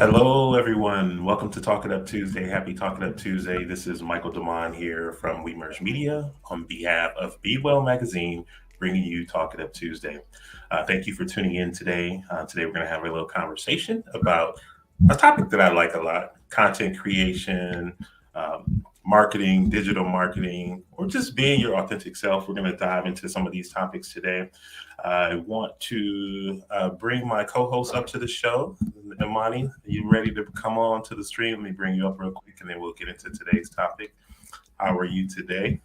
Hello, everyone. Welcome to Talk It Up Tuesday. Happy Talk It Up Tuesday. This is Michael Damon here from We Merge Media on behalf of Be Well Magazine, bringing you Talk It Up Tuesday. Thank you for tuning in today. Today, we're going to have a little conversation about a topic that I like a lot: content creation, marketing, digital marketing, or just being your authentic self. We're going to dive into some of these topics today. I want to bring my co-host up to the show. Imani, are you ready to come on to the stream? Let me bring you up real quick, and then we'll get into today's topic. How are you today?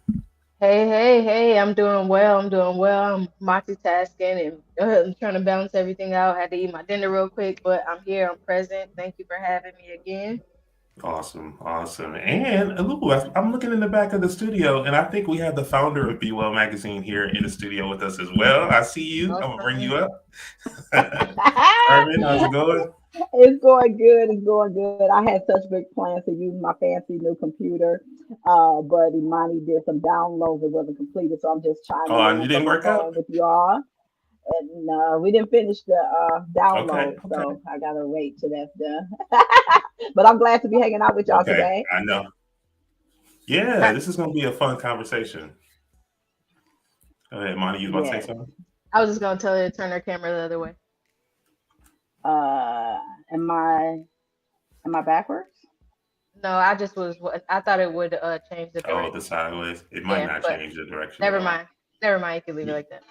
Hey, I'm doing well. I'm doing well. I'm multitasking and trying to balance everything out. Had to eat my dinner real quick, but I'm here. I'm present. Thank you for having me again. Awesome, awesome. And Lou, I'm looking in the back of the studio, and I think we have the founder of Be Well Magazine here in the studio with us as well. I see you. I'm gonna bring Awesome. you up. Carmen, how's it going? It's going good. It's going good. I had such big plans to use my fancy new computer, but Imani did some downloads. It wasn't completed, so I'm just Oh, chiming and you in didn't from the work out? phone with you all. And we didn't finish the Okay, download, okay, so I gotta wait till that's done. But I'm glad to be hanging out with y'all okay. today. I know. Yeah, I, this is gonna be a fun conversation. Go ahead, Monty. You want to say Yes. something? I was just gonna tell her to turn her camera the other way. Uh, am I backwards? No, I just was. I thought it would change the Oh, the direction. sideways. It might Yeah, not but change the direction at never all. mind. Never mind. You can leave it You, like that.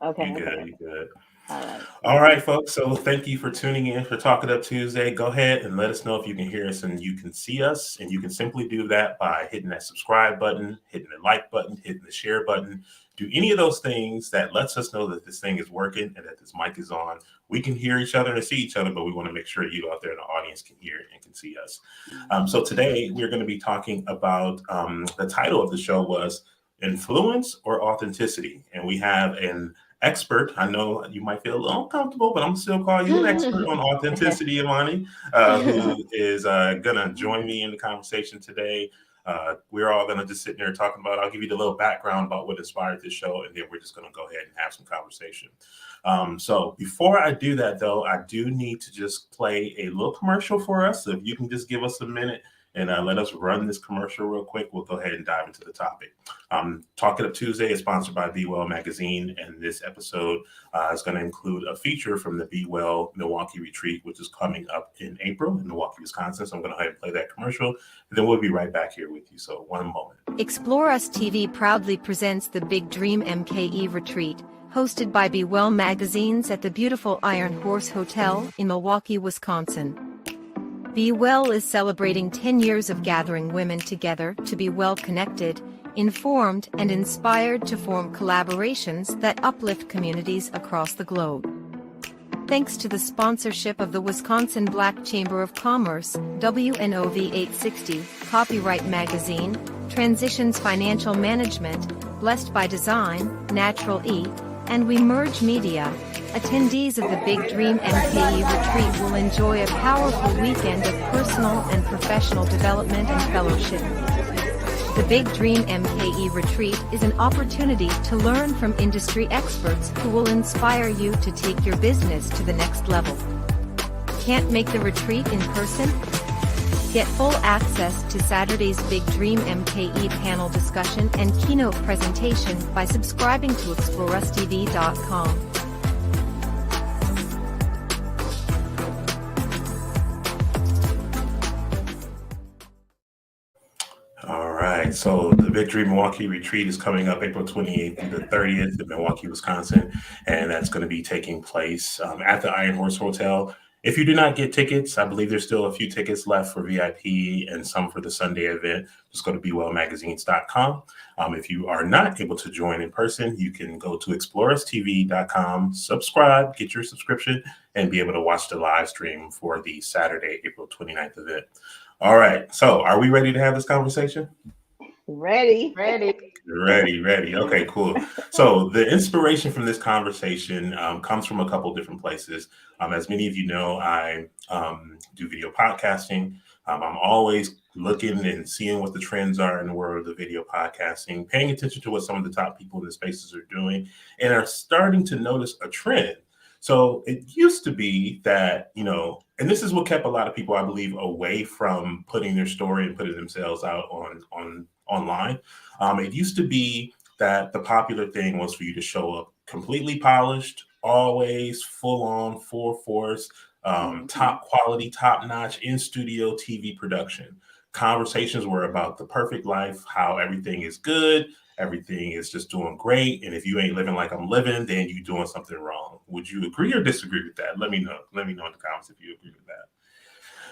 Okay, you okay, good? You okay. good? All right. All Thank right, you. folks. So thank you for tuning in for Talk It Up Tuesday. Go ahead and let us know if you can hear us and you can see us. And you can simply do that by hitting that subscribe button, hitting the like button, hitting the share button. Do any of those things that lets us know that this thing is working and that this mic is on. We can hear each other and see each other, but we want to make sure you out there in the audience can hear and can see us. So Mhm. today we're going to be talking about the title of the show was Influence or Authenticity. And we have an expert. I know you might feel a little uncomfortable, but I'm still call you an expert on authenticity, Imani, who is going to join me in the conversation today. We're all going to just sit there talking about. I'll give you the little background about what inspired this show, and then we're just going to go ahead and have some conversation. So before I do that, though, I do need to just play a little commercial for us. So if you can just give us a minute and let us run this commercial real quick, we'll go ahead and dive into the topic. Talk It Up Tuesday is sponsored by Be Well Magazine, and this episode is going to include a feature from the Be Well Milwaukee Retreat, which is coming up in April in Milwaukee, Wisconsin. So I'm going to go ahead and play that commercial, and then we'll be right back here with you. So one moment. Explore Us TV proudly presents the Big Dream MKE Retreat, hosted by Be Well Magazines at the beautiful Iron Horse Hotel in Milwaukee, Wisconsin. Be Well is celebrating 10 years of gathering women together to be well connected, informed, and inspired to form collaborations that uplift communities across the globe. Thanks to the sponsorship of the Wisconsin Black Chamber of Commerce, WNOV 860, Copyright Magazine, Transitions Financial Management, Blessed by Design, Natural E, and We Merge Media, attendees of the Big Dream MKE Retreat will enjoy a powerful weekend of personal and professional development and fellowship. The Big Dream MKE Retreat is an opportunity to learn from industry experts who will inspire you to take your business to the next level. Can't make the retreat in person? Get full access to Saturday's Big Dream MKE panel discussion and keynote presentation by subscribing to ExploreUsTV.com. All right. So the Victory Milwaukee Retreat is coming up April 28th through the 30th in Milwaukee, Wisconsin. And that's going to be taking place at the Iron Horse Hotel. If you do not get tickets, I believe there's still a few tickets left for VIP and some for the Sunday event. Just go to bewellmagazines.com. If you are not able to join in person, you can go to explorerstv.com, subscribe, get your subscription, and be able to watch the live stream for the Saturday, April 29th event. All right. So are we ready to have this conversation? Ready? Ready? Ready, ready. Okay, cool. So the inspiration from this conversation comes from a couple different places. As many of you know, I do video podcasting. I'm always looking and seeing what the trends are in the world of the video podcasting, paying attention to what some of the top people in the spaces are doing, and are starting to notice a trend. So it used to be that, and this is what kept a lot of people, I believe, away from putting their story and putting themselves out on online. It used to be that the popular thing was for you to show up completely polished, always full on, full force, Hmm. top quality, top notch in studio TV production. Conversations were about the perfect life, how everything is good, everything is just doing great. And if you ain't living like I'm living, then you doing something wrong. Would you agree or disagree with that? Let me know. Let me know in the comments if you agree with that.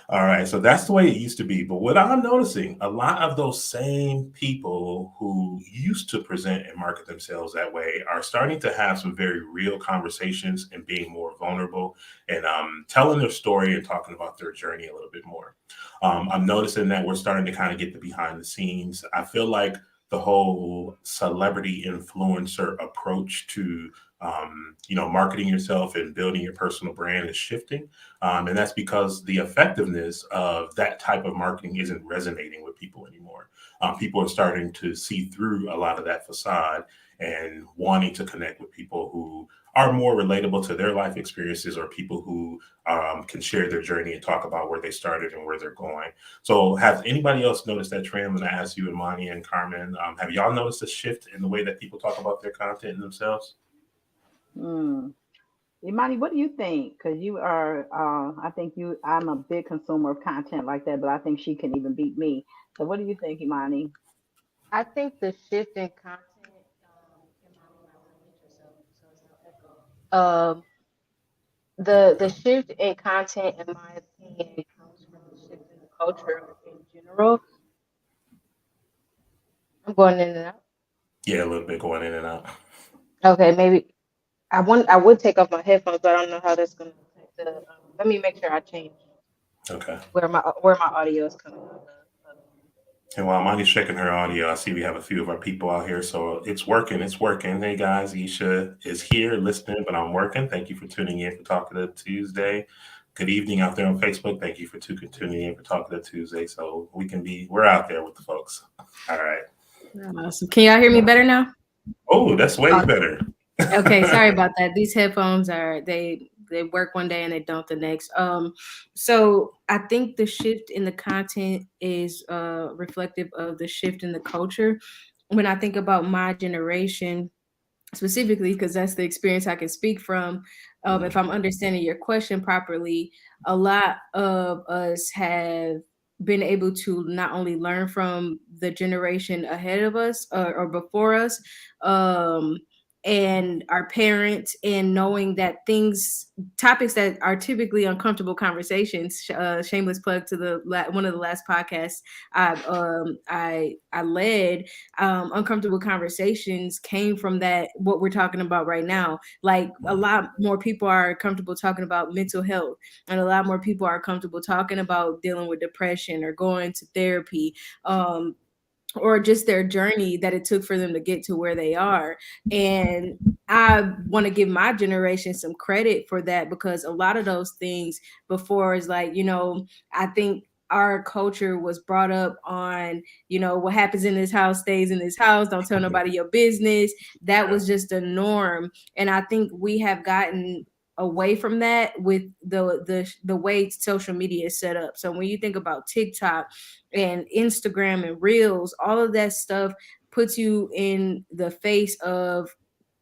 All right, so that's the way it used to be. But what I'm noticing, a lot of those same people who used to present and market themselves that way are starting to have some very real conversations and being more vulnerable and telling their story and talking about their journey a little bit more. I'm noticing that we're starting to kind of get the behind the scenes. I feel like the whole celebrity influencer approach to marketing yourself and building your personal brand is shifting. And that's because the effectiveness of that type of marketing isn't resonating with people anymore. People are starting to see through a lot of that facade and wanting to connect with people who are more relatable to their life experiences or people who can share their journey and talk about where they started and where they're going. So, has anybody else noticed that trend? When I asked you, Imani and Carmen, have y'all noticed a shift in the way that people talk about their content and themselves? Mm. Imani, what do you think? Because you are, I think I'm a big consumer of content like that, but I think she can even beat me. So what do you think, Imani? I think the shift in content, Imani might want to mute yourself so it's no echo. The shift in content, in my opinion, comes from the shift in the culture in general. I'm going in and out. Yeah, a little bit going in and out. Okay, maybe I would take off my headphones, but I don't know how that's gonna affect the. Let me make sure I change Okay. where my audio is coming out of. And while Monty's checking her audio, I see we have a few of our people out here. So it's working. It's working. Hey guys, Isha is here listening, but I'm working. Thank you for tuning in for Talking to Tuesday. Good evening out there on Facebook. Thank you for tuning in for Talking to Tuesday. So we're out there with the folks. All right. Awesome. Can y'all hear me better now? Oh, that's way Oh, better. okay. Sorry about that. These headphones they work one day and they don't the next. So I think the shift in the content is reflective of the shift in the culture. When I think about my generation, specifically because that's the experience I can speak from. If I'm understanding your question properly, a lot of us have been able to not only learn from the generation ahead of us or before us, um, and our parents, and knowing that topics that are typically uncomfortable conversations. Shameless plug to one of the last podcasts I led. Uncomfortable conversations came from that, what we're talking about right now. Like a lot more people are comfortable talking about mental health, and a lot more people are comfortable talking about dealing with depression or going to therapy. Or just their journey that it took for them to get to where they are. And I want to give my generation some credit for that, because a lot of those things before is like, I think our culture was brought up on, what happens in this house stays in this house. Don't tell nobody your business. That was just a norm. And I think we have gotten away from that with the way social media is set up. So when you think about TikTok and Instagram and Reels, all of that stuff puts you in the face of,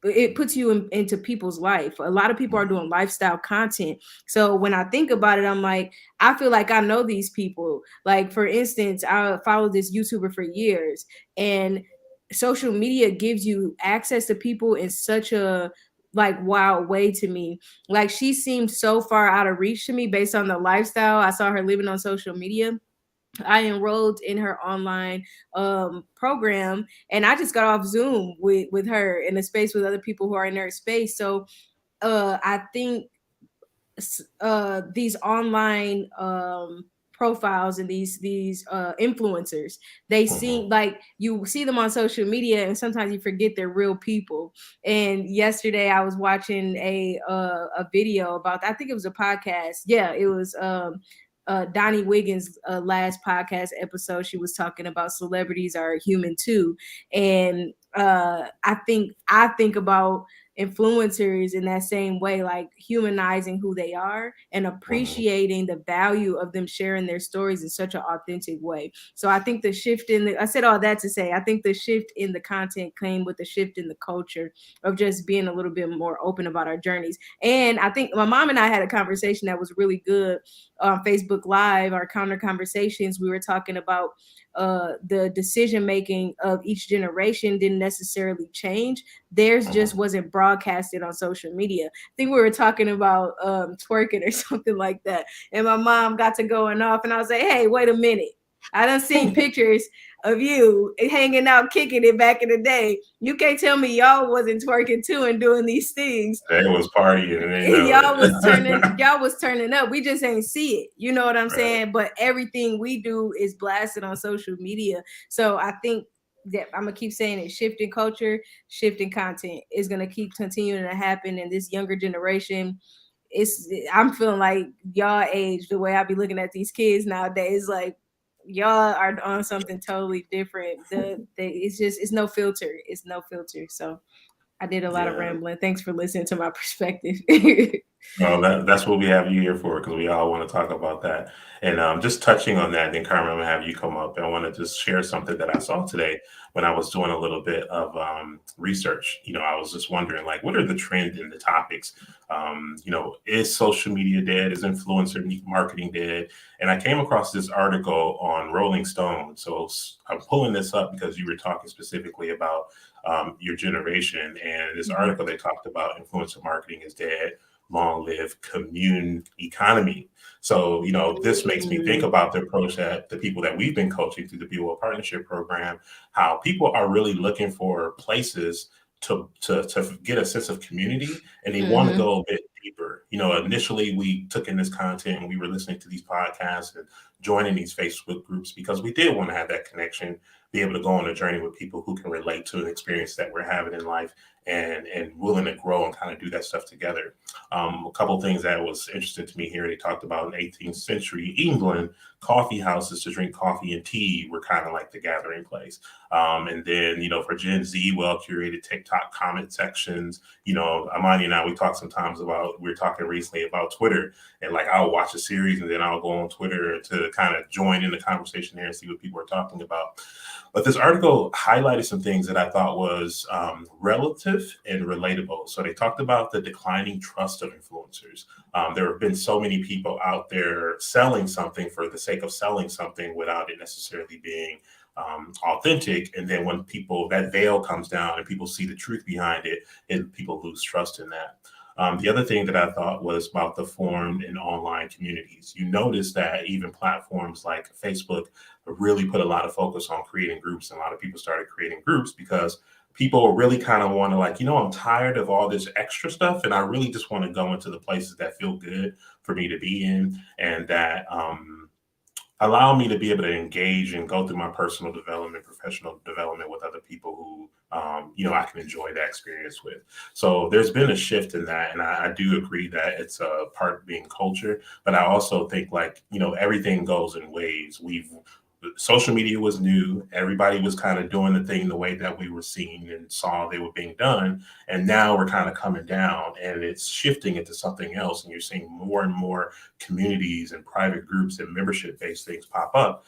it puts you into people's life. A lot of people are doing lifestyle content. So when I think about it, I'm like, I feel like I know these people. Like, for instance, I followed this YouTuber for years, and social media gives you access to people in such a wild way to me. Like, she seemed so far out of reach to me based on the lifestyle I saw her living on social media. I enrolled in her online program, and I just got off Zoom with her in a space with other people who are in her space. So I think these online profiles and these influencers, they seem like, you see them on social media and sometimes you forget they're real people. And yesterday I was watching a video about, I think it was a podcast. Yeah, it was Donnie Wiggins' last podcast episode. She was talking about celebrities are human too. And I think about influencers in that same way, like humanizing who they are and Mhm. appreciating the value of them sharing their stories in such an authentic way. So I think the shift I said all that to say, I think the shift in the content came with the shift in the culture of just being a little bit more open about our journeys. And I think my mom and I had a conversation that was really good on Facebook Live, our counter conversations. We were talking about the decision making of each generation didn't necessarily change. Theirs just Mhm. wasn't broadcasted on social media. I think we were talking about twerking or something like that. And my mom got to going off, and I was like, hey, wait a minute. I done seen pictures of you hanging out, kicking it back in the day. You can't tell me y'all wasn't twerking too and doing these things. They was partying and they know y'all was turning it. y'all was turning up. We just ain't see it. You know what I'm Right. saying? But everything we do is blasted on social media. So I think that I'm gonna keep saying it. Shifting culture, shifting content is gonna keep continuing to happen. And this younger generation, I'm feeling like y'all age, the way I be looking at these kids nowadays, like y'all are on something totally different. It's just it's no filter. It's no filter. So I did a lot of Yeah. rambling. Thanks for listening to my perspective. Well, that's what we have you here for, because we all want to talk about that. And just touching on that, then Carmen, I'm gonna have you come up. And I want to just share something that I saw today when I was doing a little bit of research. I was just wondering, like, what are the trends in the topics? Is social media dead? Is influencer marketing dead? And I came across this article on Rolling Stone. So I'm pulling this up because you were talking specifically about your generation. And this Mhm. article, they talked about influencer marketing is dead, long live commune economy. So, this makes me think Mm. about the approach that the people that we've been coaching through the BWO Partnership Program, how people are really looking for places to get a sense of community, and they want to Mhm. go a bit deeper. Initially we took in this content and we were listening to these podcasts and joining these Facebook groups because we did want to have that connection, be able to go on a journey with people who can relate to an experience that we're having in life, and willing to grow and kind of do that stuff together. A couple of things that was interesting to me here. They talked about in 18th century England, coffee houses to drink coffee and tea were kind of like the gathering place. And then, for Gen Z, well curated TikTok comment sections. Amani and I, we're talking recently about Twitter, and like I'll watch a series and then I'll go on Twitter to kind of join in the conversation there and see what people are talking about. But this article highlighted some things that I thought was relative and relatable. So they talked about the declining trust of influencers. There have been so many people out there selling something for the sake of selling something without it necessarily being authentic. And then when that veil comes down and people see the truth behind it, and people lose trust in that. The other thing that I thought was about the formed and online communities. You notice that even platforms like Facebook really put a lot of focus on creating groups, and a lot of people started creating groups because people really kind of want to, like, I'm tired of all this extra stuff, and I really just want to go into the places that feel good for me to be in, and that allow me to be able to engage and go through my personal development, professional development with other people who, I can enjoy that experience with. So there's been a shift in that. And I do agree that it's a part of being culture, but I also think, like, everything goes in waves. Social media was new. Everybody was kind of doing the thing the way that we were seeing and saw they were being done. And now we're kind of coming down and it's shifting into something else. And you're seeing more and more communities and private groups and membership based things pop up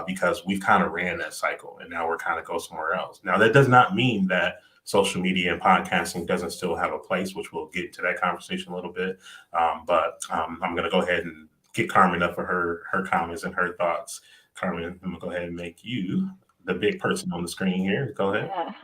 because we've kind of ran that cycle and now we're kind of go somewhere else. Now, that does not mean that social media and podcasting doesn't still have a place, which we'll get into that conversation a little bit. But I'm going to go ahead and get Carmen up for her comments and her thoughts. Carmen, I'm going to go ahead and make you the big person on the screen here. Go ahead.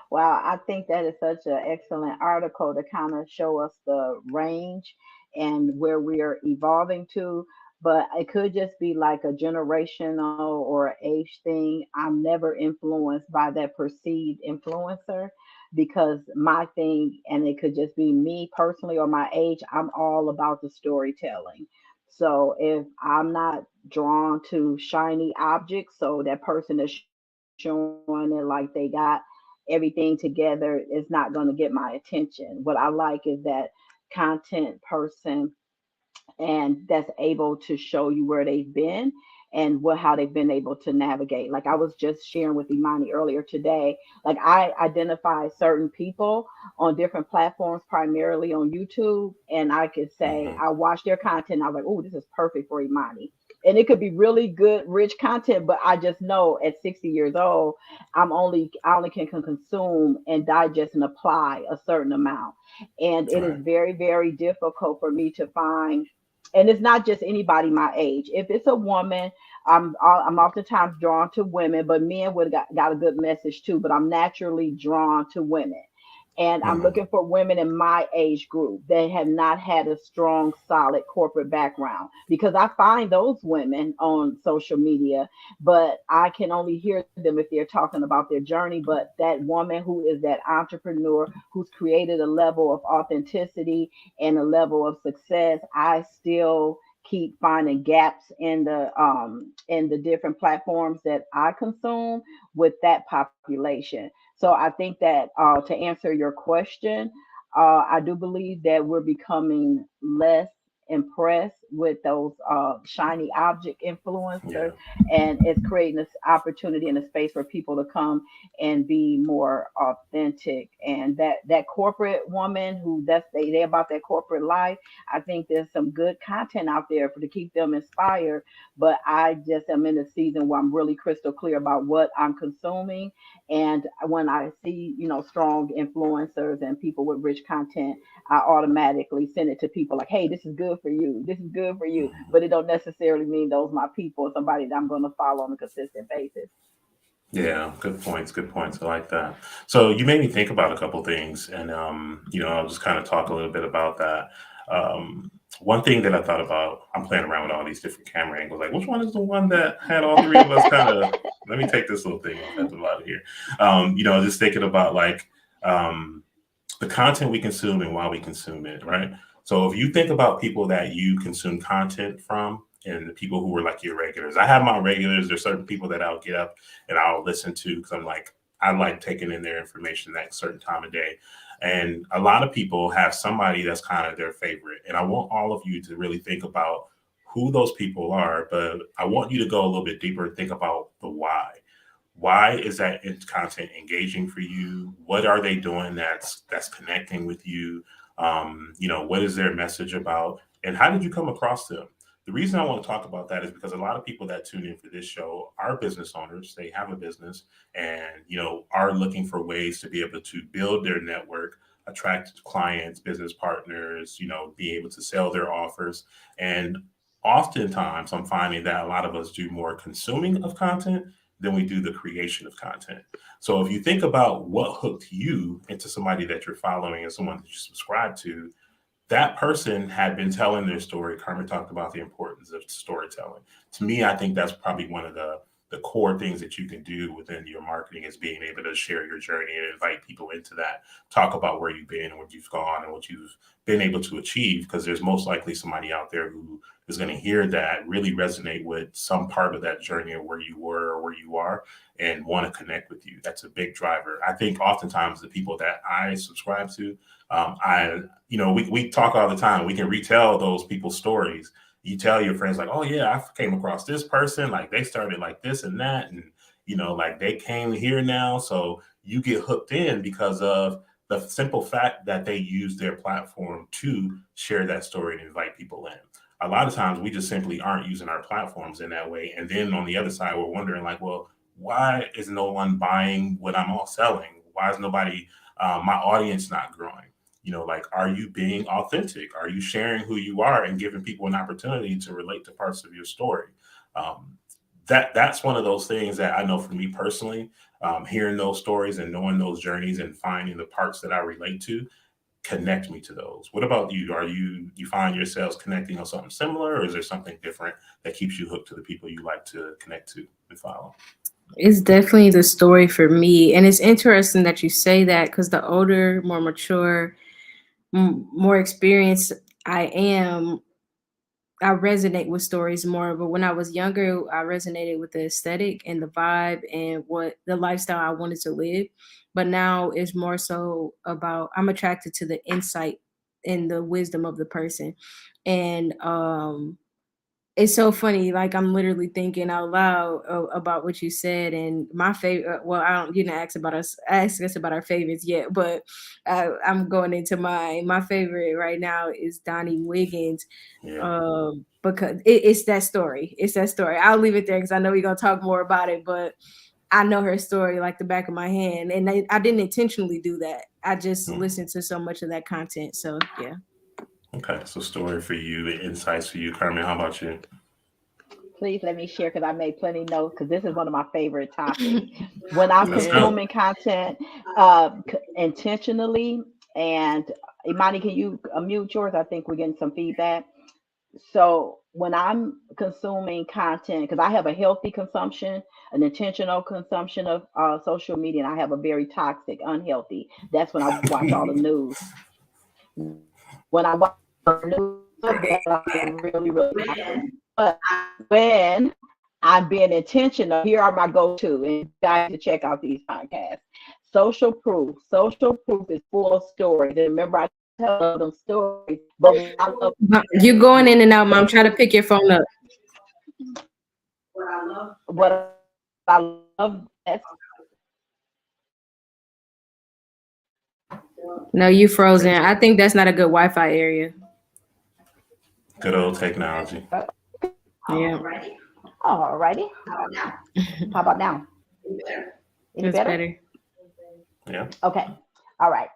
Well, I think that is such an excellent article to kind of show us the range and where we are evolving to. But it could just be like a generational or age thing. I'm never influenced by that perceived influencer because my thing, and it could just be me personally or my age, I'm all about the storytelling. So if I'm not drawn to shiny objects, so that person is showing it like they got everything together is not going to get my attention. What I like is that content person and that's able to show you where they've been and what how they've been able to navigate. Like I was just sharing with Imani earlier today, like I identify certain people on different platforms, primarily on YouTube, and I could say Hmm. I watch their content. I was like, oh, this is perfect for Imani. And it could be really good, rich content, but I just know at 60 years old, I only can consume and digest and apply a certain amount. And it is Right. very, very difficult for me to find, and it's not just anybody my age. If it's a woman, I'm oftentimes drawn to women, but men would got a good message too. But I'm naturally drawn to women, and I'm Hmm. looking for women in my age group that have not had a strong, solid corporate background, because I find those women on social media, but I can only hear them if they're talking about their journey. But that woman who is that entrepreneur who's created a level of authenticity and a level of success, I still keep finding gaps in the different platforms that I consume with that population. So I think that to answer your question, I do believe that we're becoming less impressed with those shiny object influencers, Yeah. and it's creating this opportunity and a space for people to come and be more authentic. And that corporate woman who they about that corporate life, I think there's some good content out there for to keep them inspired. But I just am in a season where I'm really crystal clear about what I'm consuming. And when I see, strong influencers and people with rich content, I automatically send it to people like, hey, this is good for you. This is good for you. Mhm. But it don't necessarily mean those my people or somebody that I'm going to follow on a consistent basis. Yeah, good points. Good points. I like that. So you made me think about a couple things, and I'll just kind of talk a little bit about that. Um, One thing that I thought about, I'm playing around with all these different camera angles. Like, which one is the one that had all three of us kind of? Let me take this little thing off. That's a lot of here. Just thinking about like um, the content we consume and why we consume it, right? So if you think about people that you consume content from and the people who are like your regulars, I have my regulars. There's certain people that I'll get up and I'll listen to because I like taking in their information that certain time of day. And a lot of people have somebody that's kind of their favorite. And I want all of you to really think about who those people are, but I want you to go a little bit deeper and think about the why. Why is that content engaging for you? What are they doing that's connecting with you? What is their message about? And how did you come across them? The reason I want to talk about that is because a lot of people that tune in for this show are business owners. They have a business and, are looking for ways to be able to build their network, attract clients, business partners, be able to sell their offers. And oftentimes I'm finding that a lot of us do more consuming of content than we do the creation of content. So if you think about what hooked you into somebody that you're following and someone that you subscribe to, that person had been telling their story. Carmen talked about the importance of storytelling. To me, I think that's probably one of the core things that you can do within your marketing is being able to share your journey and invite people into that. Talk about where you've been and where you've gone and what you've been able to achieve, because there's most likely somebody out there who is going to hear that, really resonate with some part of that journey of where you were or where you are and want to connect with you. That's a big driver. I think oftentimes the people that I subscribe to, we talk all the time. We can retell those people's stories. You tell your friends like, oh yeah, I came across this person, like they started like this and that, and like they came here now. So you get hooked in because of the simple fact that they use their platform to share that story and invite people in. A lot of times we just simply aren't using our platforms in that way. And then on the other side, we're wondering like, well, why is no one buying what I'm all selling? Why is nobody, my audience not growing? Like, are you being authentic? Are you sharing who you are and giving people an opportunity to relate to parts of your story? Um, that's one of those things that I know for me personally, hearing those stories and knowing those journeys and finding the parts that I relate to connect me to those. What about you? You find yourselves connecting on something similar, or is there something different that keeps you hooked to the people you like to connect to and follow? It's definitely the story for me. And it's interesting that you say that because the older, more mature, more experienced I am, I resonate with stories more. But when I was younger, I resonated with the aesthetic and the vibe and what the lifestyle I wanted to live. But now it's more so about I'm attracted to the insight and the wisdom of the person. And It's so funny. Like I'm literally thinking out loud about what you said, and my favorite. Well, I don't. You didn't ask us about our favorites yet, but I'm going into my favorite right now is Donnie Wiggins, Yeah. because it's that story. It's that story. I'll leave it there because I know we're gonna talk more about it, but I know her story like the back of my hand, and I didn't intentionally do that. I just listened to so much of that content. So yeah. Okay. So story for you, insights for you, Carmen. How about you? Please let me share because I made plenty notes because this is one of my favorite topics. When I'm Let's Okay. go. consuming content intentionally, and Imani, can you mute yours? I think we're getting some feedback. So when I'm consuming content, because I have a healthy consumption, an intentional consumption of social media, and I have a very toxic, unhealthy. That's when I watch all the news. When I watch the news, that's when I get really, really toxic. But when I'm being intentional, here are my go-to, and you guys to check out these podcasts. Social Proof. Social Proof is full of stories. And remember, I tell them stories, but what I love, You're going in and out, mom. Try to pick your phone up. what I love that's No, you frozen. Great. I think that's not a good Wi-Fi area. Good old technology. Yeah, alrighty. How about now? Any it's better? better. Yeah. Okay. All right.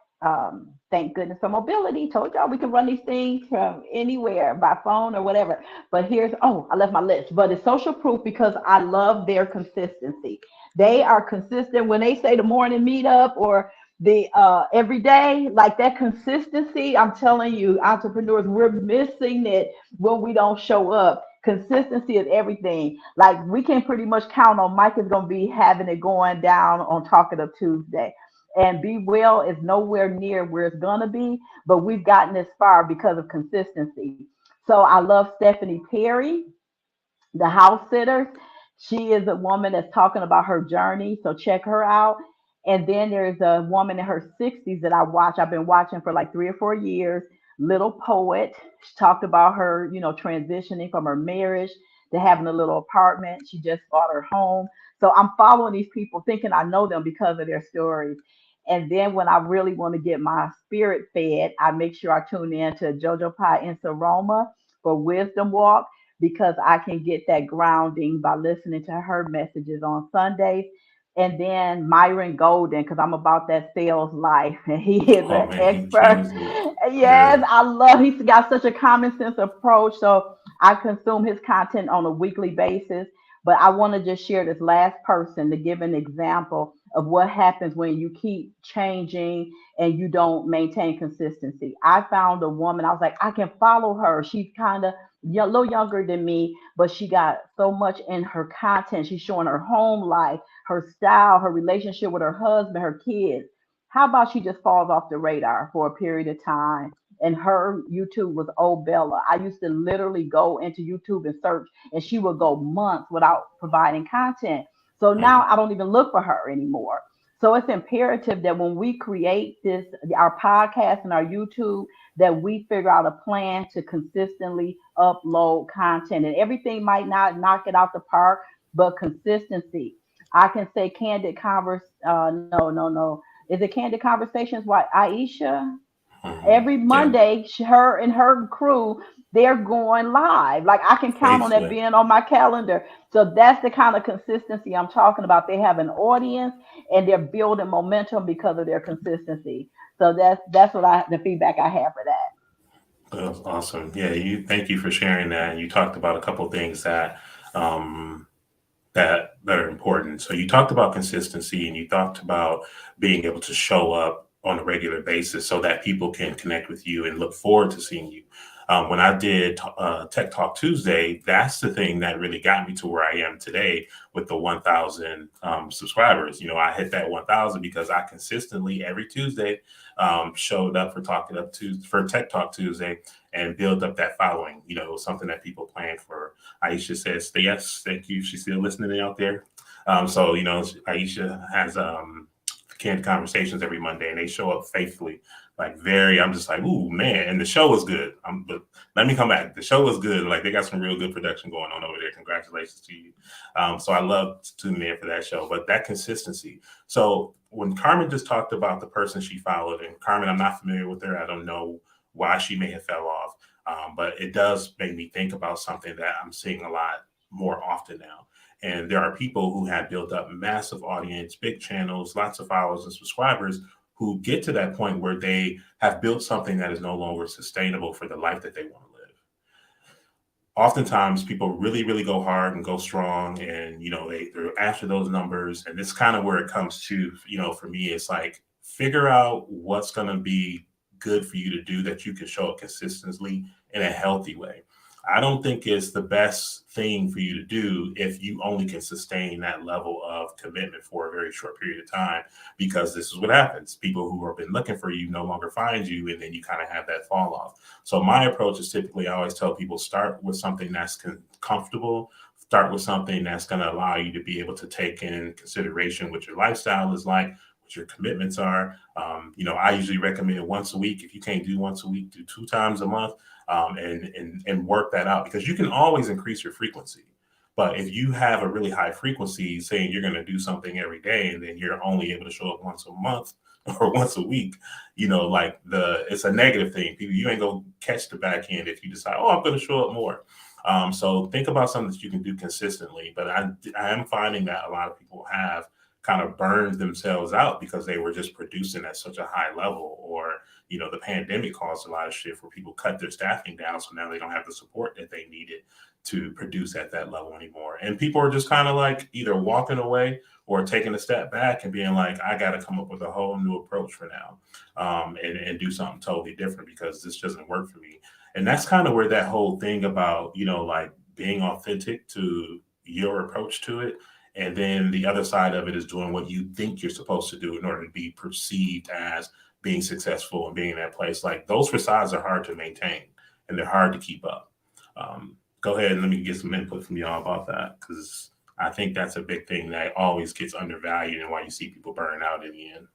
Thank goodness for mobility. Told y'all we can run these things from anywhere by phone or whatever. But here's, oh, I left my list. But it's social proof because I love their consistency. They are consistent when they say the morning meetup or the every day, like that consistency. I'm telling you, entrepreneurs, we're missing it when we don't show up. Consistency is everything. Like we can pretty much count on Mike is going to be having it going down on Talkative Tuesday, and Be Well is nowhere near where it's gonna be, but we've gotten this far because of consistency. So I love Stephanie Perry, the house sitters. She is a woman that's talking about her journey, so check her out. And then there's a woman in her 60s that I watch. I've been watching for like 3 or 4 years. Little Poet. She talked about her, transitioning from her marriage to having a little apartment. She just bought her home. So I'm following these people thinking I know them because of their stories. And then when I really want to get my spirit fed, I make sure I tune in to Jojo Pie and Saroma for Wisdom Walk because I can get that grounding by listening to her messages on Sundays. And then Myron Golden, because I'm about that sales life, and he is Oh an man, he expert. kills it. Yes, Good. I love. He's got such a common sense approach. So I consume his content on a weekly basis. But I want to just share this last person to give an example of what happens when you keep changing and you don't maintain consistency. I found a woman. I was like, I can follow her. She's kind of a little younger than me, but she got so much in her content. She's showing her home life, her style, her relationship with her husband, her kids. How about she just falls off the radar for a period of time? And her YouTube was Oh Bella. I used to literally go into YouTube and search, and she would go months without providing content. So now Mhm. I don't even look for her anymore. So it's imperative that when we create this, our podcast and our YouTube, that we figure out a plan to consistently upload content. And everything might not knock it out the park, but consistency. I can say candid converse. No, no, no. Is it candid conversations? Why Aisha? Mhm. Every Yeah. Monday, her and her crew, they're going live. Like I can count on that Faithfully. being on my calendar. So that's the kind of consistency I'm talking about. They have an audience and they're building momentum because of their consistency. So that's what the feedback I have for that. That's awesome. Yeah, thank you for sharing that. You talked about a couple things um, that are important. So you talked about consistency and you talked about being able to show up on a regular basis so that people can connect with you and look forward to seeing you. When I did Tech Talk Tuesday, that's the thing that really got me to where I am today with the 1,000 subscribers. I hit that 1,000 because I consistently every Tuesday showed up for Tech Talk Tuesday and build up that following. It was something that people planned for. Aisha says, yes, thank you. She's still listening out there. So, Aisha has Canned Conversations every Monday, and they show up faithfully. Like very, I'm just like, ooh man, and the show is good. But let me come back. The show is good. Like they got some real good production going on over there. Congratulations to you. So I love tuning in for that show. But that consistency. So when Carmen just talked about the person she followed, and Carmen, I'm not familiar with her. I don't know why she may have fell off, but it does make me think about something that I'm seeing a lot more often now. And there are people who have built up massive audience, big channels, lots of followers and subscribers who get to that point where they have built something that is no longer sustainable for the life that they want to live. Oftentimes people really, really go hard and go strong, and they're after those numbers. And this kind of where it comes to, for me, it's like figure out what's going to be good for you to do that you can show it consistently in a healthy way. I don't think it's the best thing for you to do if you only can sustain that level of commitment for a very short period of time, because this is what happens. People who have been looking for you no longer find you, and then you kind of have that fall off. So my approach is typically, I always tell people, start with something that's comfortable. Start with something that's going to allow you to be able to take in consideration what your lifestyle is like, what your commitments are. I usually recommend once a week. If you can't do once a week, do 2 times a month. And work that out, because you can always increase your frequency. But if you have a really high frequency saying you're going to do something every day, and then you're only able to show up once a month or once a week, it's a negative thing. People, you ain't going to catch the back end if you decide, I'm going to show up more. So think about something that you can do consistently. But I am finding that a lot of people have kind of burned themselves out because they were just producing at such a high level, or the pandemic caused a lot of shift where people cut their staffing down, so now they don't have the support that they needed to produce at that level anymore. And people are just kind of like either walking away or taking a step back and being like, I got to come up with a whole new approach for now, and do something totally different, because this doesn't work for me. And that's kind of where that whole thing about like being authentic to your approach to it, and then the other side of it is doing what you think you're supposed to do in order to be perceived as being successful and being in that place. Like those facades are hard to maintain, and they're hard to keep up. Go ahead and let me get some input from y'all about that, because I think that's a big thing that always gets undervalued and why you see people burn out in the end.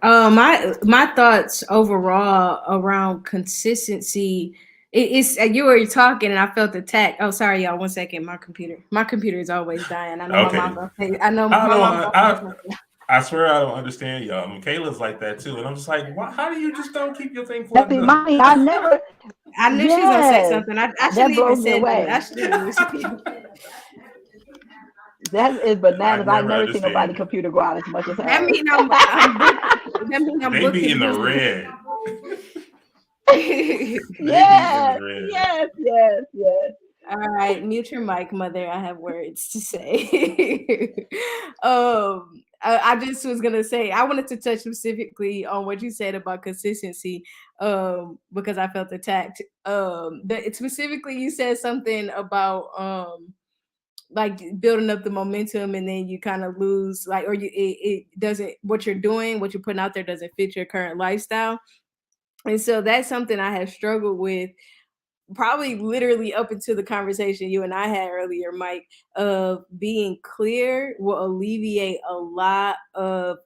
My thoughts overall around consistency. It's you were talking and I felt attacked. Oh, sorry, y'all. 1 second. My computer is always dying. I know Okay. my mom. I know my mom. I swear I don't understand y'all. Michaela's like that too, and I'm just like, why? How do you just don't keep your thing plugged up? I never. I knew she was gonna say something. I shouldn't even say that. I shouldn't. That is bananas. I've never seen nobody's computer go out as much as hers. That mean I'm they be in the red. Yes. All right, mute your mic, mother. I have words to say. I just was gonna say I wanted to touch specifically on what you said about consistency, because I felt attacked. Specifically, you said something about like building up the momentum, and then you kind of lose, like, or it doesn't, what you're doing, what you're putting out there doesn't fit your current lifestyle. And so that's something I have struggled with, probably literally up into the conversation you and I had earlier, Mike, of being clear will alleviate a lot of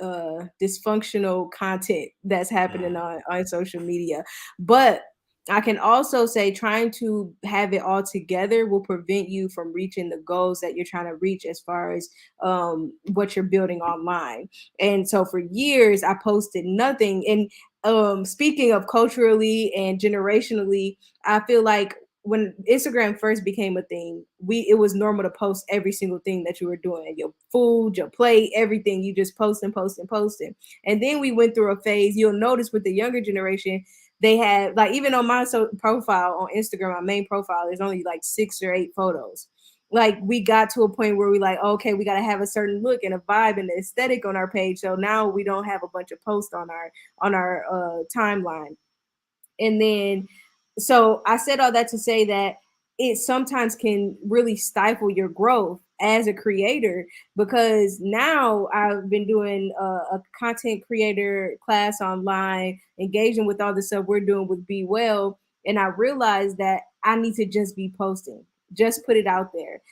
dysfunctional content that's happening on social media. But I can also say trying to have it all together will prevent you from reaching the goals that you're trying to reach as far as what you're building online. And so for years, I posted nothing. And speaking of culturally and generationally, I feel like when Instagram first became a thing, it was normal to post every single thing that you were doing, your food, your plate, everything. You just post. And then we went through a phase. You'll notice with the younger generation, they had, like, even on my profile on Instagram, my main profile, there's only like 6 or 8 photos. Like, we got to a point where we like, okay, we got to have a certain look and a vibe and the aesthetic on our page. So now we don't have a bunch of posts on our timeline. And then, so I said all that to say that it sometimes can really stifle your growth as a creator, because now I've been doing a content creator class online, engaging with all the stuff we're doing with Be Well. And I realized that I need to just be posting, just put it out there.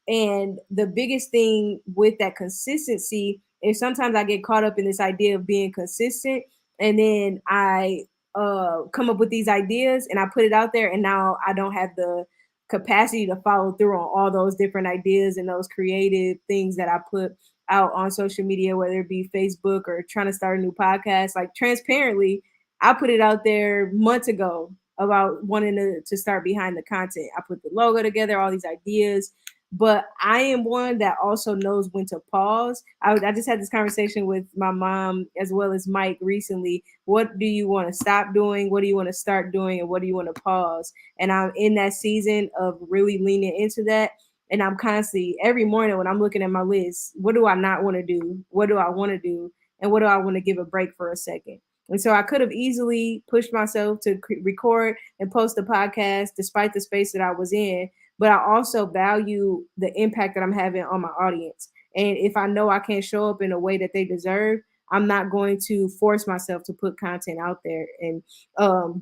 And the biggest thing with that consistency is sometimes I get caught up in this idea of being consistent, and then I come up with these ideas and I put it out there, and now I don't have the capacity to follow through on all those different ideas and those creative things that I put out on social media, whether it be Facebook or trying to start a new podcast. Like transparently, I put it out there months ago about wanting to start behind the content. I put the logo together, all these ideas, but I am one that also knows when to pause. I just had this conversation with my mom as well as Mike recently. What do you want to stop doing? What do you want to start doing? And what do you want to pause? And I'm in that season of really leaning into that. And I'm constantly, every morning when I'm looking at my list, what do I not want to do? What do I want to do? And what do I want to give a break for a second? And so I could have easily pushed myself to record and post the podcast despite the space that I was in, but I also value the impact that I'm having on my audience. And if I know I can't show up in a way that they deserve, I'm not going to force myself to put content out there and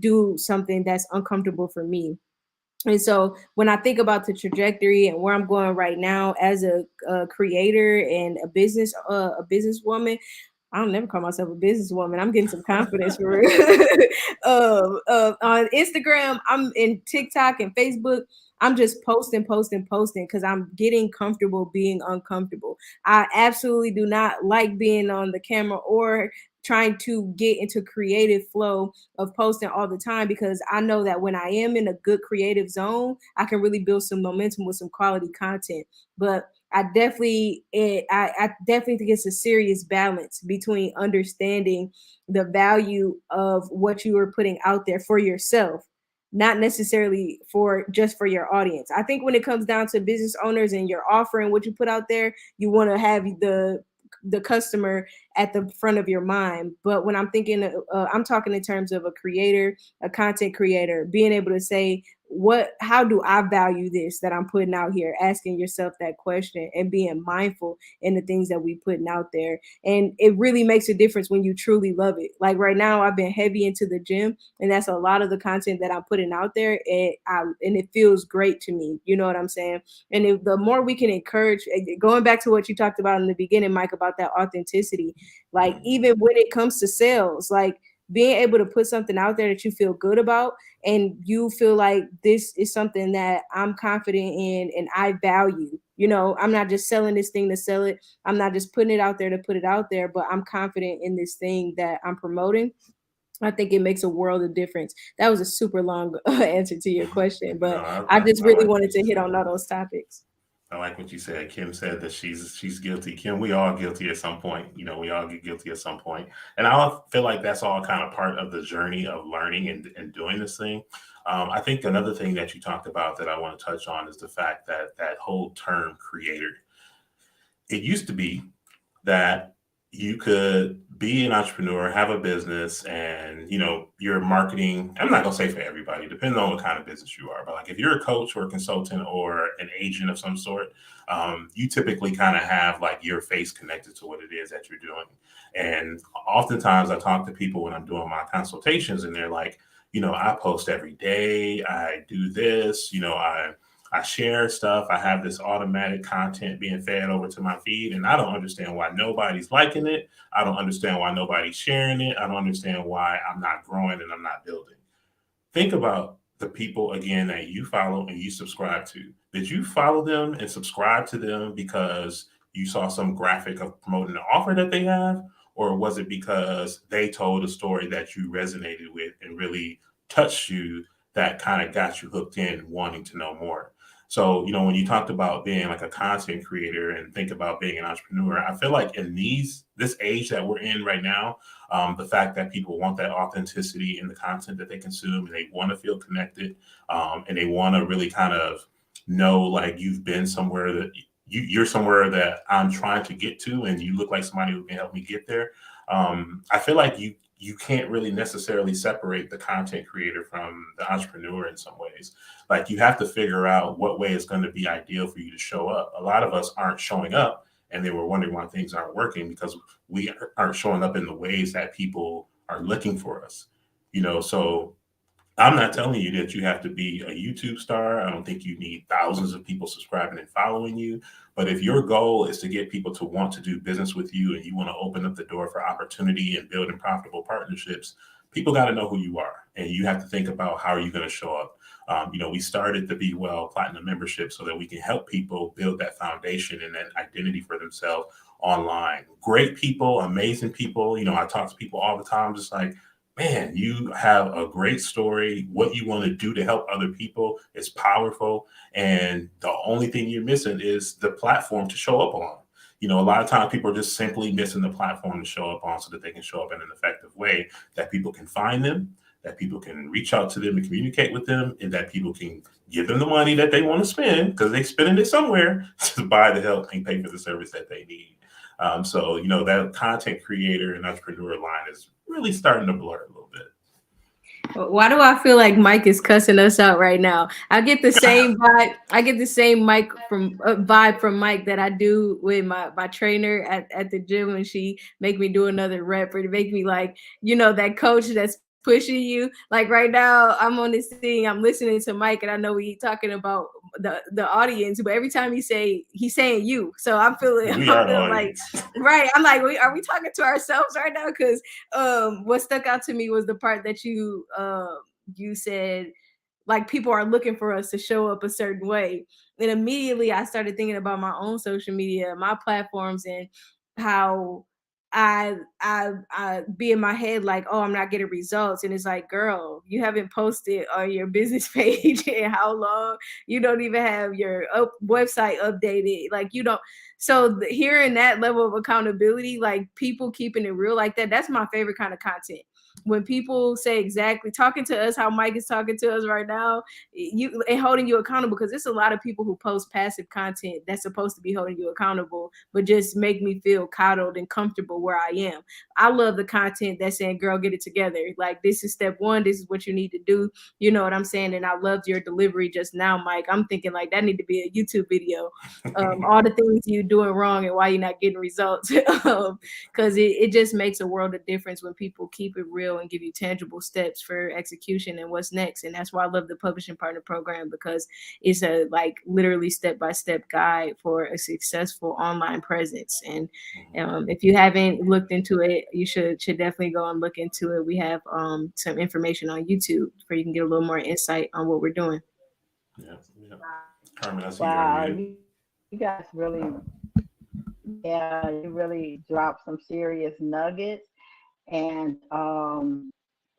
do something that's uncomfortable for me. And so when I think about the trajectory and where I'm going right now as a creator and a businesswoman, I don't never call myself a businesswoman. I'm getting some confidence for real. On Instagram, I'm in TikTok and Facebook. I'm just posting because I'm getting comfortable being uncomfortable. I absolutely do not like being on the camera or trying to get into creative flow of posting all the time, because I know that when I am in a good creative zone, I can really build some momentum with some quality content. But I definitely think it's a serious balance between understanding the value of what you are putting out there for yourself, not necessarily for just for your audience. I think when it comes down to business owners and you're offering what you put out there, you want to have the customer at the front of your mind. But when I'm thinking, I'm talking in terms of a creator, a content creator, being able to say, how do I value this that I'm putting out here? Asking yourself that question and being mindful in the things that we putting out there. And it really makes a difference when you truly love it. Like right now, I've been heavy into the gym, and that's a lot of the content that I'm putting out there. And it feels great to me. You know what I'm saying? And the more we can encourage, going back to what you talked about in the beginning, Mike, about that authenticity, like even when it comes to sales, like being able to put something out there that you feel good about and you feel like this is something that I'm confident in and I value. You know, I'm not just selling this thing to sell it. I'm not just putting it out there to put it out there, but I'm confident in this thing that I'm promoting. I think it makes a world of difference. That was a super long answer to your question, No, but I just I really like what wanted you to hit said. on all those topics. I like what you said. Kim said that she's guilty. Kim, we all guilty at some point. You know, we all get guilty at some point. And I feel like that's all kind of part of the journey of learning and doing this thing. I think another thing that you talked about that I want to touch on is the fact that that whole term creator. It used to be that you could be an entrepreneur, have a business, and you're marketing. I'm not gonna say for everybody, depending on what kind of business you are. But like if you're a coach or a consultant or an agent of some sort, you typically kind of have like your face connected to what it is that you're doing. And oftentimes I talk to people when I'm doing my consultations, and they're like, I post every day, I do this, I share stuff. I have this automatic content being fed over to my feed, and I don't understand why nobody's liking it. I don't understand why nobody's sharing it. I don't understand why I'm not growing and I'm not building. Think about the people again that you follow and you subscribe to. Did you follow them and subscribe to them because you saw some graphic of promoting the offer that they have? Or was it because they told a story that you resonated with and really touched you that kind of got you hooked in wanting to know more? So, when you talked about being like a content creator and think about being an entrepreneur, I feel like in this age that we're in right now, the fact that people want that authenticity in the content that they consume, and they want to feel connected, and they want to really kind of know like you've been somewhere that you're somewhere that I'm trying to get to, and you look like somebody who can help me get there. I feel like you can't really necessarily separate the content creator from the entrepreneur in some ways. Like you have to figure out what way is going to be ideal for you to show up. A lot of us aren't showing up, and they were wondering why things aren't working because we aren't showing up in the ways that people are looking for us. So I'm not telling you that you have to be a YouTube star. I don't think you need thousands of people subscribing and following you. But if your goal is to get people to want to do business with you and you want to open up the door for opportunity and building profitable partnerships, people got to know who you are. And you have to think about how are you going to show up. We started the Be Well Platinum membership so that we can help people build that foundation and that identity for themselves online. Great people, amazing people. I talk to people all the time, just like, man, you have a great story. What you want to do to help other people is powerful. And the only thing you're missing is the platform to show up on. A lot of times people are just simply missing the platform to show up on so that they can show up in an effective way, that people can find them, that people can reach out to them and communicate with them, and that people can give them the money that they want to spend because they're spending it somewhere to buy the help and pay for the service that they need. That content creator and entrepreneur line is really starting to blur a little bit. Why do I feel like Mike is cussing us out right now? I get the same vibe. I get the same Mike from vibe from Mike that I do with my trainer at the gym when she make me do another rep or to make me like, that coach that's pushing you. Like right now, I'm on this thing, I'm listening to Mike and I know he's talking about the audience, but every time he's saying you. So I'm feeling We are the like, audience. right. I'm like, are we talking to ourselves right now? Because what stuck out to me was the part that you said, like, people are looking for us to show up a certain way. And immediately I started thinking about my own social media, my platforms, and how I be in my head like, oh, I'm not getting results. And it's like, girl, you haven't posted on your business page in how long? You don't even have your website updated. Like, you don't. So hearing that level of accountability, like people keeping it real like that, that's my favorite kind of content. When people say exactly talking to us how Mike is talking to us right now, you and holding you accountable, because there's a lot of people who post passive content that's supposed to be holding you accountable, but just make me feel coddled and comfortable where I am. I love the content that's saying, girl, get it together. Like, this is step one. This is what you need to do. You know what I'm saying? And I loved your delivery just now, Mike. I'm thinking like that need to be a YouTube video. All the things you doing wrong and why you're not getting results. Because it just makes a world of difference when people keep it real and give you tangible steps for execution and what's next. And that's why I love the publishing partner program, because it's a like literally step-by-step guide for a successful online presence. And if you haven't looked into it, you should definitely go and look into it. We have some information on YouTube where you can get a little more insight on what we're doing. Yeah. Carmen, I see you're Wow, unmuted. you guys really, yeah, you really dropped some serious nuggets. And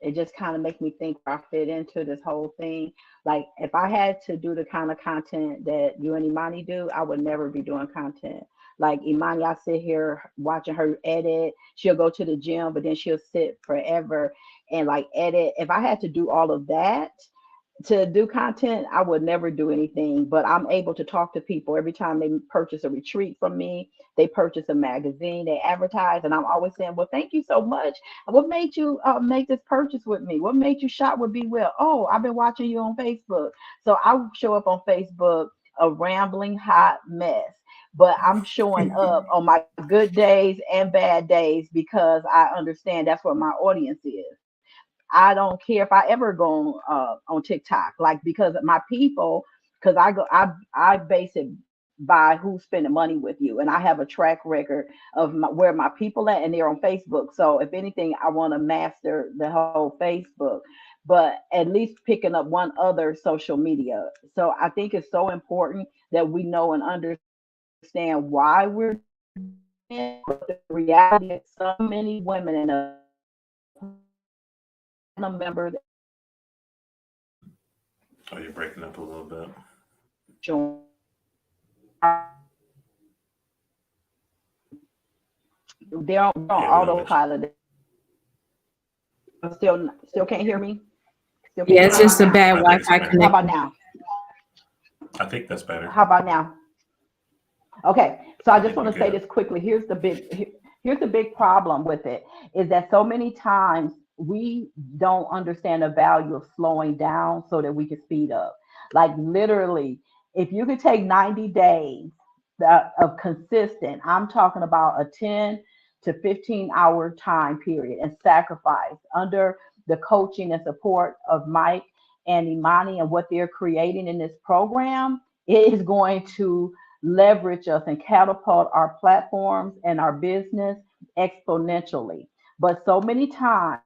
it just kind of make me think where I fit into this whole thing. Like, if I had to do the kind of content that you and Imani do, I would never be doing content. Like Imani, I sit here watching her edit. She'll go to the gym, but then she'll sit forever and like edit. If I had to do all of that to do content, I would never do anything. But I'm able to talk to people every time they purchase a retreat from me, they purchase a magazine, they advertise, and I'm always saying, well, thank you so much. What made you make this purchase with me? What made you shop with Be Well? Oh, I've been watching you on Facebook. So I show up on Facebook a rambling hot mess, but I'm showing up on my good days and bad days because I understand that's what my audience is. I don't care if I ever go on TikTok, like, because my people, because I base it by who's spending money with you, and I have a track record of where my people at, and they're on Facebook. So if anything, I want to master the whole Facebook, but at least picking up one other social media. So I think it's so important that we know and understand why we're doing it. But the reality is, so many women in a platinum member Oh, you're breaking up a little bit. join, they're on Yeah, we don't let you. autopilot. Still can't hear me. Still can't Yeah, hear it's me. just a bad I think it's Wi-Fi better. How about connection. now? I think that's better. How about now? Okay, so I I just think want you're to say good. this quickly. Here's the big problem with it, is that so many times we don't understand the value of slowing down so that we can speed up. Like, literally, if you could take 90 days of consistent, I'm talking about a 10 to 15 hour time period, and sacrifice under the coaching and support of Mike and Imani and what they're creating in this program, it is going to leverage us and catapult our platforms and our business exponentially. But so many times,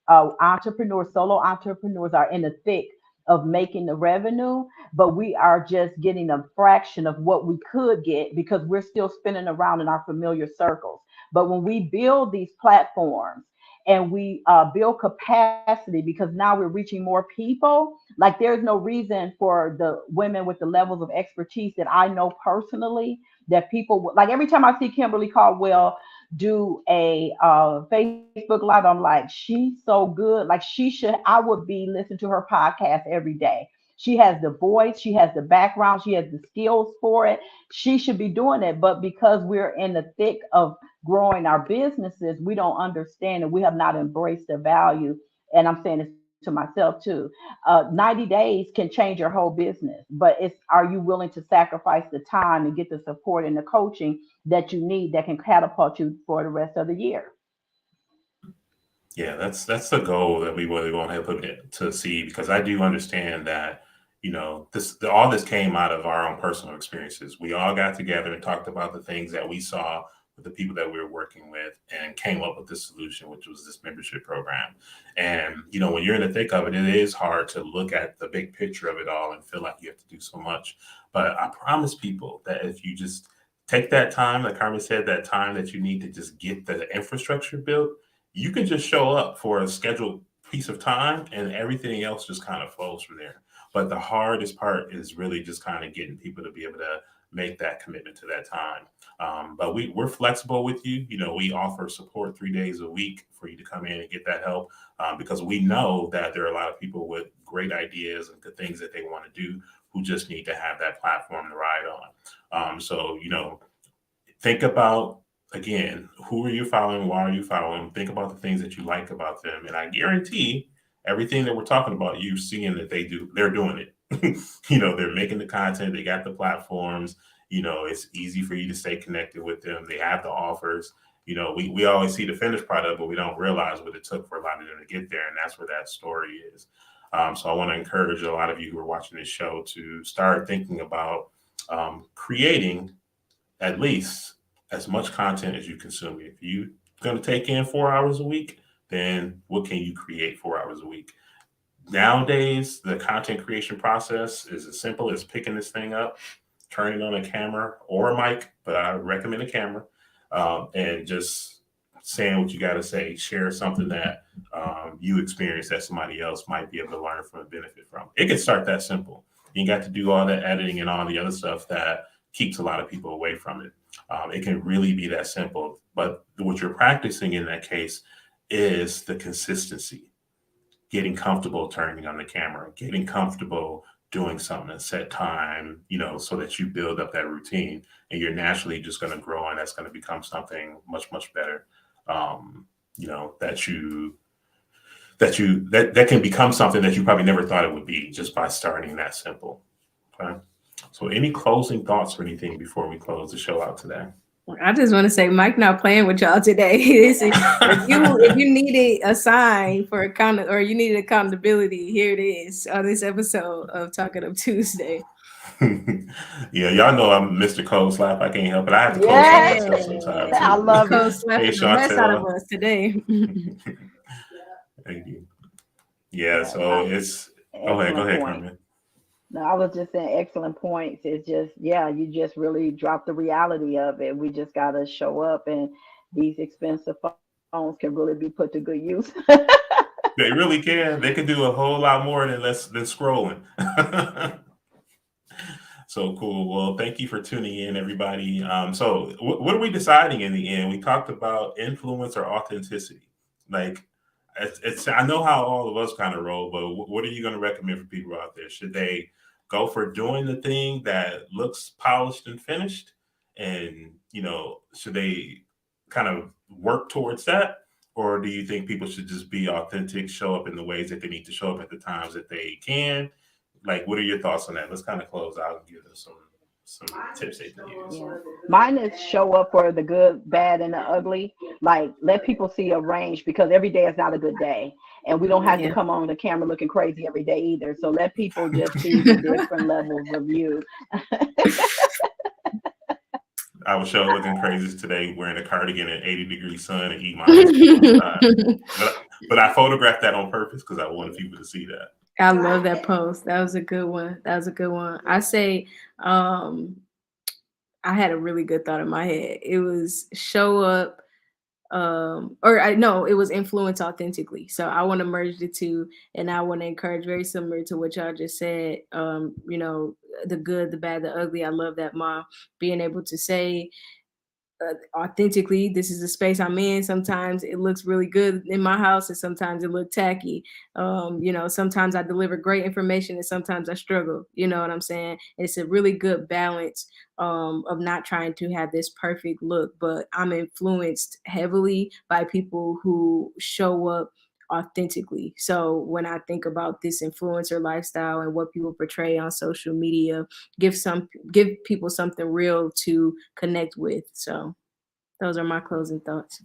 entrepreneurs, solo entrepreneurs are in the thick of making the revenue, but we are just getting a fraction of what we could get because we're still spinning around in our familiar circles. But when we build these platforms and we build capacity, because now we're reaching more people, like there's no reason for the women with the levels of expertise that I know personally that people like every time I see Kimberly Caldwell do a Facebook Live, I'm like, she's so good. Like she should, I would be listening to her podcast every day. She has the voice, she has the background, she has the skills for it. She should be doing it. But because we're in the thick of growing our businesses, we don't understand and we have not embraced the value. And I'm saying this to myself too. 90 days can change your whole business, but it's are you willing to sacrifice the time and get the support and the coaching that you need that can catapult you for the rest of the year? Yeah, that's the goal that we really want to put it to see, because I do understand that, all this came out of our own personal experiences. We all got together and talked about the things that we saw with the people that we were working with and came up with this solution, which was this membership program. And when you're in the thick of it, it is hard to look at the big picture of it all and feel like you have to do so much. But I promise people that if you just take that time, like Carmen said, that time that you need to just get the infrastructure built, you can just show up for a scheduled piece of time and everything else just kind of flows from there. But the hardest part is really just kind of getting people to be able to make that commitment to that time. But we're flexible with you. We offer support 3 days a week for you to come in and get that help, because we know that there are a lot of people with great ideas and good things that they want to do who just need to have that platform to ride on. Think about, again, who are you following? Why are you following? Think about the things that you like about them. And I guarantee everything that we're talking about, you're seeing that they're doing it. They're making the content, they got the platforms, it's easy for you to stay connected with them. They have the offers. We always see the finished product, but we don't realize what it took for a lot of them to get there. And that's where that story is. So I want to encourage a lot of you who are watching this show to start thinking about creating at least as much content as you consume. If you're going to take in 4 hours a week, then what can you create 4 hours a week? Nowadays, the content creation process is as simple as picking this thing up, turning on a camera or a mic, but I recommend a camera, and just saying what you got to say. Share something that you experience that somebody else might be able to learn from and benefit from. It can start that simple. You got to do all that editing and all the other stuff that keeps a lot of people away from it. It can really be that simple. But what you're practicing in that case is the consistency, getting comfortable turning on the camera, getting comfortable doing something at set time, so that you build up that routine and you're naturally just going to grow, and that's going to become something much, much better. That can become something that you probably never thought it would be just by starting that simple. Okay. So any closing thoughts or anything before we close the show out today? I just want to say, Mike not playing with y'all today. If you needed a sign for or you needed accountability, here it is on this episode of Talking Up Tuesday. Yeah, y'all know I'm Mr. Cold Slap. I can't help it. I have to cold slap myself sometimes. I love Cold it. slapping Hey, the mess out of Chantel. us today. Thank you. Yeah, Yeah, so it's go excellent ahead, point. Carmen. No, I was just saying excellent points. It's just, yeah, you just really drop the reality of it. We just got to show up, and these expensive phones can really be put to good use. They really can. They can do a whole lot more than scrolling. So cool. Well, thank you for tuning in, everybody. So what are we deciding in the end? We talked about influence or authenticity. Like, I know how all of us kind of roll, but what are you going to recommend for people out there? Should they go for doing the thing that looks polished and finished? And, should they kind of work towards that? Or do you think people should just be authentic, show up in the ways that they need to show up at the times that they can? Like, what are your thoughts on that? Let's kind of close out and give them tips they can use. Yeah. Mine is show up for the good, bad, and the ugly. Like let people see a range because every day is not a good day. And we don't have to Yeah. come on the camera looking crazy every day either. So let people just see the different levels of you. I was sure looking crazy today wearing a cardigan in 80-degree sun and eating my ice cream outside. But I photographed that on purpose because I wanted people to see that. I love that post. That was a good one. That was a good one. I say, I had a really good thought in my head. It was show up, or I no, it was influence authentically. So I want to merge the two, and I want to encourage very similar to what y'all just said. The good, the bad, the ugly. I love that, mom, being able to say authentically, this is the space I'm in. Sometimes it looks really good in my house and sometimes it look tacky. Sometimes I deliver great information and sometimes I struggle. You know what I'm saying? It's a really good balance of not trying to have this perfect look, but I'm influenced heavily by people who show up authentically. So when I think about this influencer lifestyle and what people portray on social media, give people something real to connect with. So those are my closing thoughts.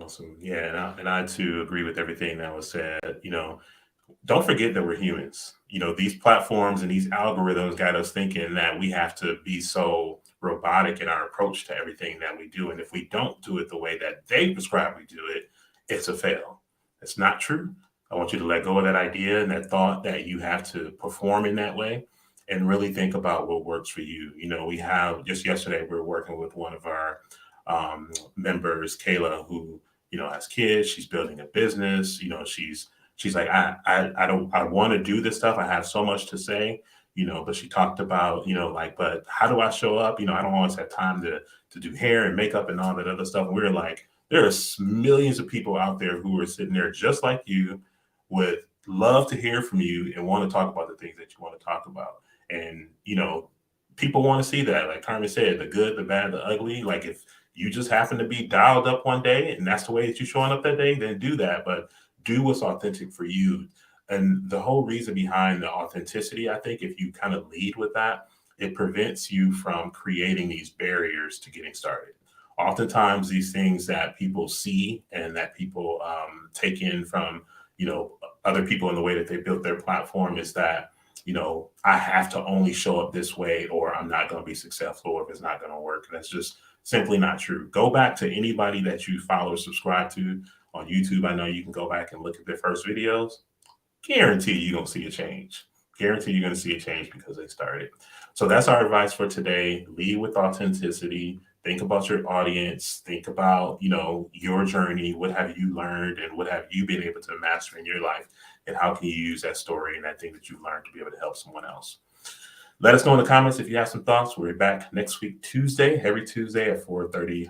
Awesome. Yeah, and I too agree with everything that was said. Don't forget that we're humans. These platforms and these algorithms got us thinking that we have to be so robotic in our approach to everything that we do. And if we don't do it the way that they prescribe we do it, it's a fail. It's not true. I want you to let go of that idea and that thought that you have to perform in that way and really think about what works for you. We have just yesterday, we were working with one of our members, Kayla, who, has kids. She's building a business. She's like, I want to do this stuff. I have so much to say, but she talked about, but how do I show up? I don't always have time to do hair and makeup and all that other stuff. And we were like, there are millions of people out there who are sitting there just like you, would love to hear from you and want to talk about the things that you want to talk about. And, people want to see that. Like Carmen said, the good, the bad, the ugly. Like if you just happen to be dialed up one day and that's the way that you're showing up that day, then do that. But do what's authentic for you. And the whole reason behind the authenticity, I think if you kind of lead with that, it prevents you from creating these barriers to getting started. Oftentimes these things that people see and that people take in from, other people in the way that they built their platform is that, I have to only show up this way or I'm not going to be successful or if it's not going to work. And that's just simply not true. Go back to anybody that you follow or subscribe to on YouTube. I know you can go back and look at their first videos. Guarantee you're going to see a change. Guarantee you're going to see a change because they started. So that's our advice for today. Lead with authenticity. Think about your audience. Think about, your journey. What have you learned and what have you been able to master in your life? And how can you use that story and that thing that you've learned to be able to help someone else? Let us know in the comments if you have some thoughts. We're back next week, Tuesday, every Tuesday at 4:30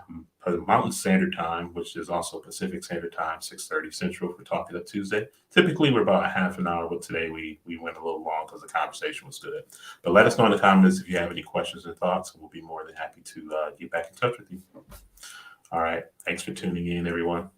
Mountain Standard Time, which is also Pacific Standard Time, 6:30 Central for Talk It Up Tuesday. Typically, we're about a half an hour, but today we went a little long because the conversation was good. But let us know in the comments if you have any questions or thoughts. We'll be more than happy to get back in touch with you. All right. Thanks for tuning in, everyone.